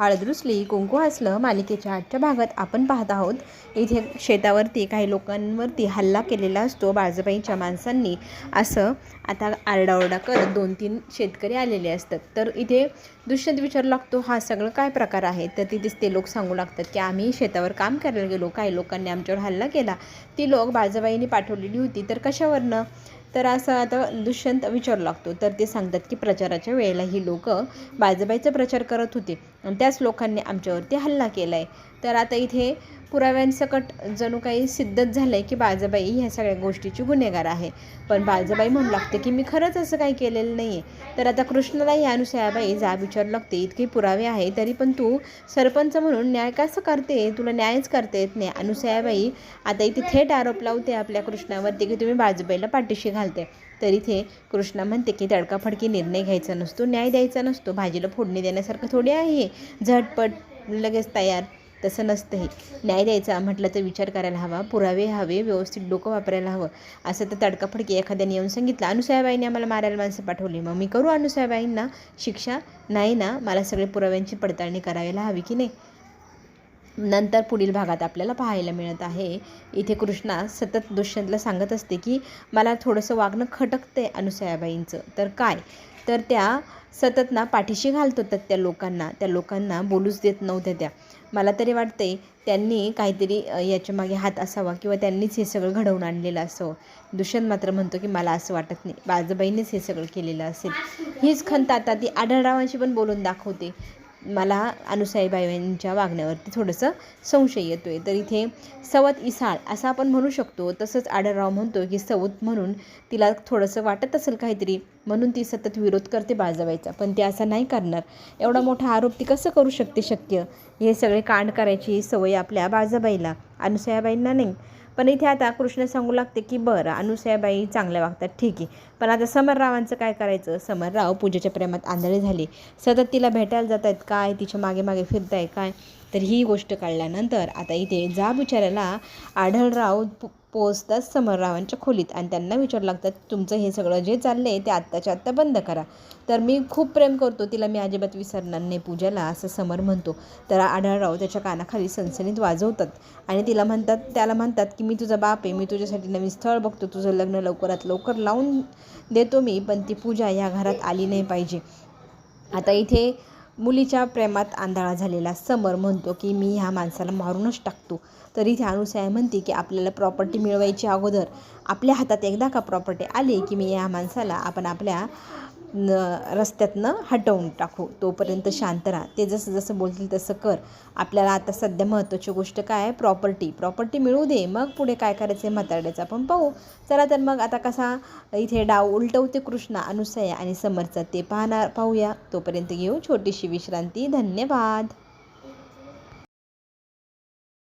हळद रुसली कुंकू हसलं मालिकेच्या आजच्या भागात आपण पाहत आहोत. इथे शेतावरती काही लोकांवरती हल्ला केलेला असतो बाळजाबाईंच्या माणसांनी. असं आता आरडाओरडा करत 2-3 शेतकरी आलेले असतात. तर इथे दुष्यंत विचारू लागतो, हा सगळं काय प्रकार आहे? तर तिथेच ते लोक सांगू लागतात की आम्ही शेतावर काम करायला गेलो, काही लोकांनी आमच्यावर हल्ला केला, ती लोक बाळजाबाईंनी पाठवलेली होती, तर कशावरनं? तर असं आता दुष्यंत विचारू लागतो. तर ते सांगतात की प्रचाराच्या वेळेला ही लोक बाळजाबाईचा प्रचार करत होते आणि त्याच लोकांनी आमच्यावरती हल्ला केला आहे. तर आता इथे पुराव्यांसकट जणू काही सिद्धच झालं आहे की बाळजाबाई ह्या सगळ्या गोष्टीची गुन्हेगार आहे. पण बाळजाबाई म्हणू लागते की मी खरंच असं काही केलेलं नाही आहे. तर आता कृष्णाला या अनुसयाबाई जाब विचारू लागते, इतके पुरावे आहे तरी पण तू सरपंच म्हणून न्याय कसं करते? तुला न्यायच करता येत नाही. अनुसयाबाई आता इथे थेट आरोप लावते आपल्या कृष्णावरती की तुम्ही बाळजाबाईला पाठीशी घालते. तर इथे कृष्णा म्हणते की तडकाफडकी निर्णय घ्यायचा नसतो, न्याय द्यायचा नसतो. भाजीला फोडणी देण्यासारखं थोडी आहे झटपट लगेच तयार, तसं नसतं. हे न्याय द्यायचा म्हटलं तर विचार करायला हवा, पुरावे हवे, व्यवस्थित डोकं वापरायला हवं. असं तर तडकाफडकी एखाद्याने येऊन सांगितलं अनुसयाबाईंनी आम्हाला मारायला माणसं पाठवली, मग मी करू अनुसयाबाईंना शिक्षा? नाही ना, मला सगळे पुराव्यांची पडताळणी करायला हवी की नाही. नंतर पुढील भागात आपल्याला पाहायला मिळत आहे, इथे कृष्णा सतत दुष्यंतला सांगत असते की मला थोडंसं वागणं खटकते अनुसयाबाईंचं. तर काय? तर त्या सतत ना पाठीशी घालत होतात त्या लोकांना बोलूच देत नव्हत्या त्या. मला तरी वाटते त्यांनी काहीतरी याच्या मागे हात असावा किंवा त्यांनीच हे सगळं घडवून आणलेलं असावं. दुष्यंत मात्र म्हणतो की मला असं वाटत नाही, बाळजाबाईंनीच हे सगळं केलेलं असेल. हीच खंत आता ती आढळरावांशी पण बोलून दाखवते. मला अनुसयाबाईंच्या वागण्यावरती थोडंसं संशय येतो आहे. तर इथे सवत इसाळ असं आपण म्हणू शकतो. तसंच आढळराव म्हणतो की सवत म्हणून तिला थोडंसं वाटत असेल काहीतरी, म्हणून ती सतत विरोध करते बाळजाबाईचा. पण ती असं नाही करणार. एवढा मोठा आरोप ती कसं करू शकते शक्य? हे सगळे कांड करायची सवय आपल्या बाळजाबाईला, अनुसयाबाईंना नाही. पण इथे आता कृष्ण सांगू लागते की बरं अनुसयाबाई चांगल्या वागतात ठीक आहे, पण आता समररावांचं काय करायचं? समरराव पूजेच्या प्रेमात आंधळे झाले, सतत तिला भेटायला जात आहेत काय, तिच्या मागे मागे फिरताय काय. तर ही गोष्ट कळल्यानंतर आता इथे जाब विचारायला आढळराव पोचतात समररावांच्या खोलीत आणि त्यांना विचारू लागतात, तुमचं हे सगळं जे चाललं आहे ते आत्ताच्या आत्ता बंद करा. तर मी खूप प्रेम करतो तिला, मी अजिबात विसरणार नाही पूजाला, असं समर म्हणतो. तर आढळराव त्याच्या कानाखाली सनसनीत वाजवतात आणि त्याला म्हणतात की मी तुझा बाप आहे, मी तुझ्यासाठी नवीन स्थळ बघतो, तुझं लग्न लवकरात लवकर लावून देतो मी, पण ती पूजा या घरात आली नाही पाहिजे. आता इथे मुलीच्या प्रेमात आंधळा झालेला समर म्हणतो की मी ह्या माणसाला मारूनच टाकतो. तर इथे अनुसया म्हणते की आपल्याला प्रॉपर्टी मिळवायची अगोदर आपल्या हातात एकदा का प्रॉपर्टी आली की मी या माणसाला आपण आपल्या रस्त्यातनं हटवून टाकू, तोपर्यंत शांत राहा. ते जसं जसं बोलतील तसं कर. आपल्याला आता सध्या महत्त्वाची गोष्ट काय आहे? प्रॉपर्टी मिळू दे, मग पुढे काय करायचं आहे म्हातारड्याचं आपण पाहू. चला तर मग आता कसा इथे डाव उलटवते कृष्णा अनुसया आणि समरचा ते पाहूया. तोपर्यंत घेऊ छोटीशी विश्रांती. धन्यवाद.